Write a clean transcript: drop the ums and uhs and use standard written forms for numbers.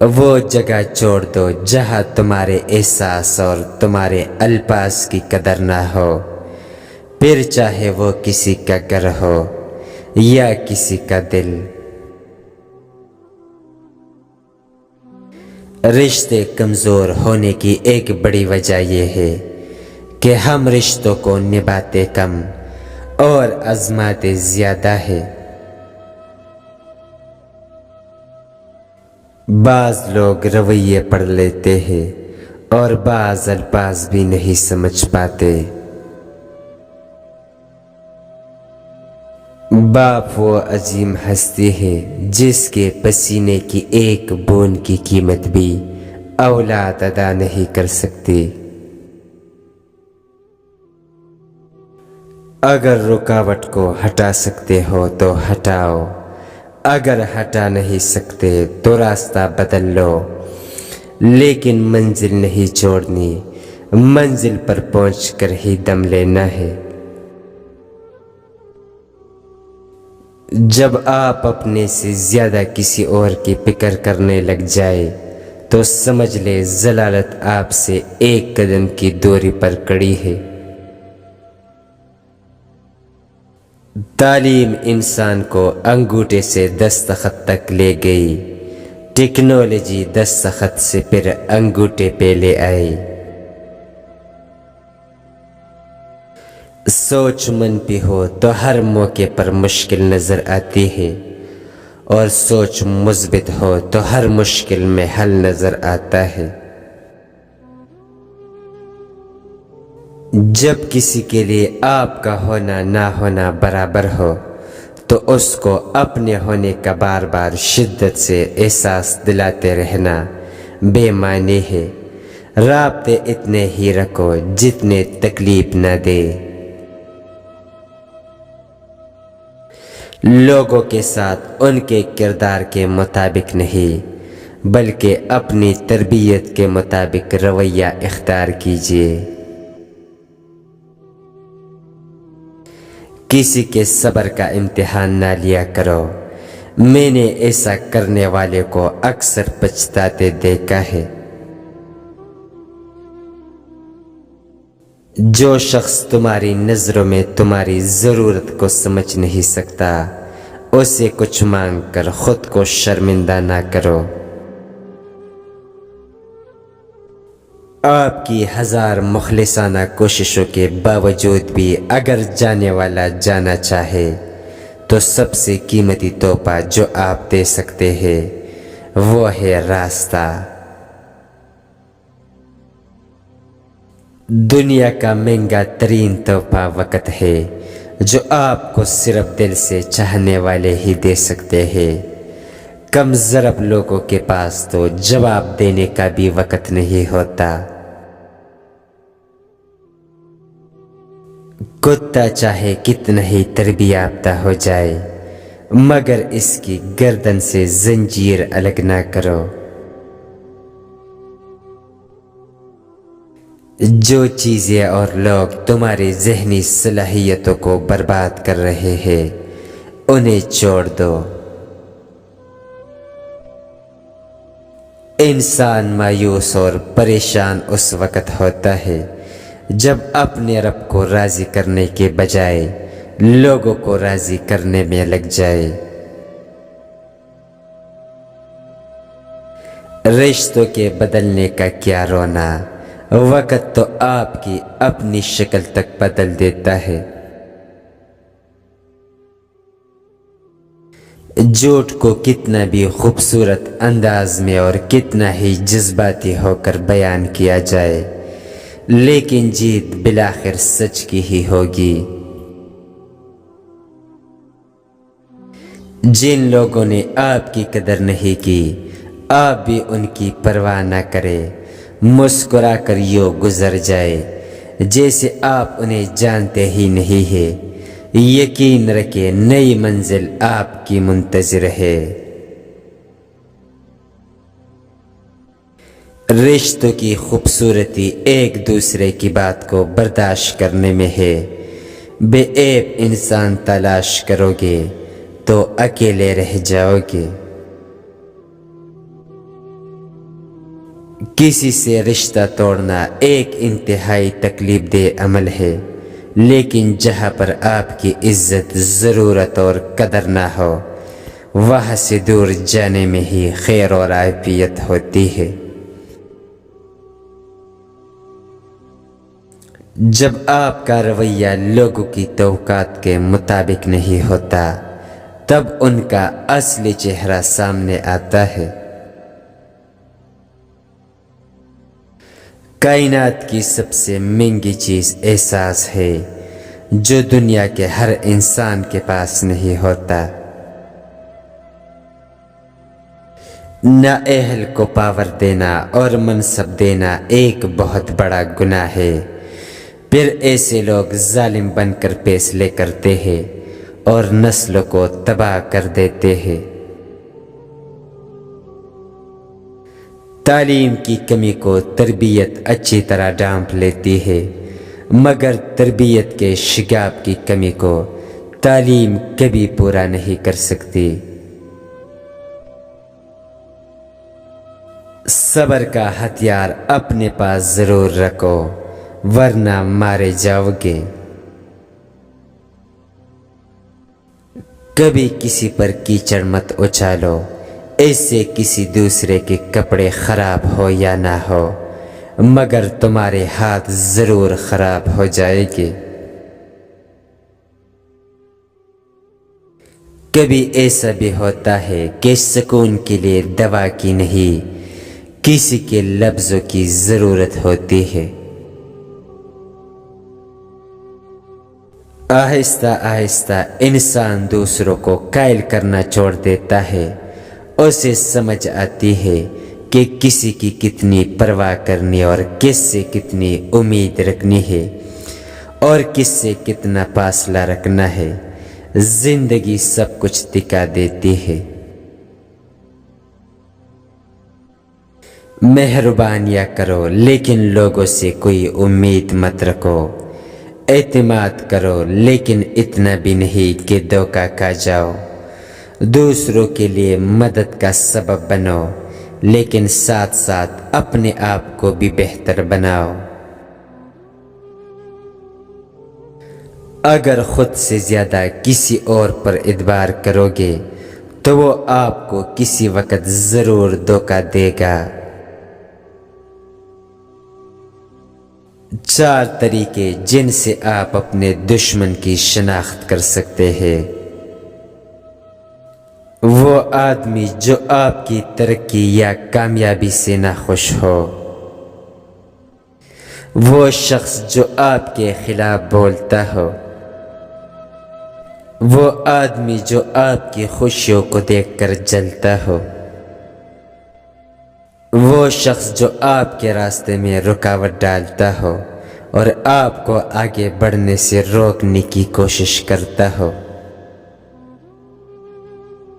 وہ جگہ چھوڑ دو جہاں تمہارے احساس اور تمہارے الفاظ کی قدر نہ ہو، پھر چاہے وہ کسی کا گھر ہو یا کسی کا دل۔ رشتے کمزور ہونے کی ایک بڑی وجہ یہ ہے کہ ہم رشتوں کو نبھاتے کم اور آزماتے زیادہ ہے۔ بعض لوگ رویے پڑھ لیتے ہیں اور بعض الفاظ بھی نہیں سمجھ پاتے۔ باپ وہ عظیم ہستی ہے جس کے پسینے کی ایک بوند کی قیمت بھی اولاد ادا نہیں کر سکتی۔ اگر رکاوٹ کو ہٹا سکتے ہو تو ہٹاؤ، اگر ہٹا نہیں سکتے تو راستہ بدل لو، لیکن منزل نہیں چھوڑنی، منزل پر پہنچ کر ہی دم لینا ہے۔ جب آپ اپنے سے زیادہ کسی اور کی فکر کرنے لگ جائے تو سمجھ لے ضلالت آپ سے ایک قدم کی دوری پر کھڑی ہے۔ تعلیم انسان کو انگوٹھے سے دستخط تک لے گئی، ٹیکنالوجی دستخط سے پھر انگوٹھے پہ لے آئی۔ سوچ منفی ہو تو ہر موقع پر مشکل نظر آتی ہے، اور سوچ مثبت ہو تو ہر مشکل میں حل نظر آتا ہے۔ جب کسی کے لیے آپ کا ہونا نہ ہونا برابر ہو تو اس کو اپنے ہونے کا بار بار شدت سے احساس دلاتے رہنا بے معنی ہے۔ رابطے اتنے ہی رکھو جتنے تکلیف نہ دے۔ لوگوں کے ساتھ ان کے کردار کے مطابق نہیں بلکہ اپنی تربیت کے مطابق رویہ اختیار کیجیے۔ کسی کے صبر کا امتحان نہ لیا کرو، میں نے ایسا کرنے والے کو اکثر پچھتاتے دیکھا ہے۔ جو شخص تمہاری نظروں میں تمہاری ضرورت کو سمجھ نہیں سکتا اسے کچھ مانگ کر خود کو شرمندہ نہ کرو۔ آپ کی ہزار مخلصانہ کوششوں کے باوجود بھی اگر جانے والا جانا چاہے تو سب سے قیمتی تحفہ جو آپ دے سکتے ہیں وہ ہے راستہ۔ دنیا کا مہنگا ترین تحفہ وقت ہے جو آپ کو صرف دل سے چاہنے والے ہی دے سکتے ہیں۔ کم ضرب لوگوں کے پاس تو جواب دینے کا بھی وقت نہیں ہوتا۔ کتا چاہے کتنا ہی تربیت یافتہ ہو جائے مگر اس کی گردن سے زنجیر الگ نہ کرو۔ جو چیزیں اور لوگ تمہاری ذہنی صلاحیتوں کو برباد کر رہے ہیں انہیں چھوڑ دو۔ انسان مایوس اور پریشان اس وقت ہوتا ہے جب اپنے رب کو راضی کرنے کے بجائے لوگوں کو راضی کرنے میں لگ جائے۔ رشتوں کے بدلنے کا کیا رونا، وقت تو آپ کی اپنی شکل تک بدل دیتا ہے۔ جھوٹ کو کتنا بھی خوبصورت انداز میں اور کتنا ہی جذباتی ہو کر بیان کیا جائے لیکن جیت بالآخر سچ کی ہی ہوگی۔ جن لوگوں نے آپ کی قدر نہیں کی آپ بھی ان کی پرواہ نہ کریں، مسکرا کر یوں گزر جائے جیسے آپ انہیں جانتے ہی نہیں ہیں۔ یقین رکھیں نئی منزل آپ کی منتظر ہے۔ رشتوں کی خوبصورتی ایک دوسرے کی بات کو برداشت کرنے میں ہے۔ بے عیب انسان تلاش کرو گے تو اکیلے رہ جاؤ گے۔ کسی سے رشتہ توڑنا ایک انتہائی تکلیف دہ عمل ہے، لیکن جہاں پر آپ کی عزت، ضرورت اور قدر نہ ہو، وہاں سے دور جانے میں ہی خیر اور عافیت ہوتی ہے۔ جب آپ کا رویہ لوگوں کی توقعات کے مطابق نہیں ہوتا، تب ان کا اصلی چہرہ سامنے آتا ہے۔ کائنات کی سب سے مہنگی چیز احساس ہے، جو دنیا کے ہر انسان کے پاس نہیں ہوتا۔ نااہل کو پاور دینا اور منصب دینا ایک بہت بڑا گناہ ہے، پھر ایسے لوگ ظالم بن کر فیصلے کرتے ہیں اور نسلوں کو تباہ کر دیتے ہیں۔ تعلیم کی کمی کو تربیت اچھی طرح ڈھانپ لیتی ہے، مگر تربیت کے شگاف کی کمی کو تعلیم کبھی پورا نہیں کر سکتی۔ صبر کا ہتھیار اپنے پاس ضرور رکھو، ورنہ مارے جاؤ گے۔ کبھی کسی پر کیچڑ مت اچھالو، اس سے کسی دوسرے کے کپڑے خراب ہو یا نہ ہو، مگر تمہارے ہاتھ ضرور خراب ہو جائے گے۔ کبھی ایسا بھی ہوتا ہے کہ سکون کے لیے دوا کی نہیں، کسی کے لفظوں کی ضرورت ہوتی ہے۔ آہستہ آہستہ انسان دوسروں کو قائل کرنا چھوڑ دیتا ہے، اسے سمجھ آتی ہے کہ کسی کی کتنی پرواہ کرنی اور کس سے کتنی امید رکھنی ہے اور کس سے کتنا فاصلہ رکھنا ہے۔ زندگی سب کچھ دکھا دیتی ہے۔ مہربانیاں کرو، لیکن لوگوں سے کوئی امید مت رکھو۔ اعتماد کرو، لیکن اتنا بھی نہیں کہ دھوکہ کھا جاؤ۔ دوسروں کے لیے مدد کا سبب بنو، لیکن ساتھ ساتھ اپنے آپ کو بھی بہتر بناؤ۔ اگر خود سے زیادہ کسی اور پر اعتبار کرو گے تو وہ آپ کو کسی وقت ضرور دھوکہ دے گا۔ 4 طریقے جن سے آپ اپنے دشمن کی شناخت کر سکتے ہیں۔ وہ آدمی جو آپ کی ترقی یا کامیابی سے ناخوش ہو، وہ شخص جو آپ کے خلاف بولتا ہو، وہ آدمی جو آپ کی خوشیوں کو دیکھ کر جلتا ہو، وہ شخص جو آپ کے راستے میں رکاوٹ ڈالتا ہو اور آپ کو آگے بڑھنے سے روکنے کی کوشش کرتا ہو۔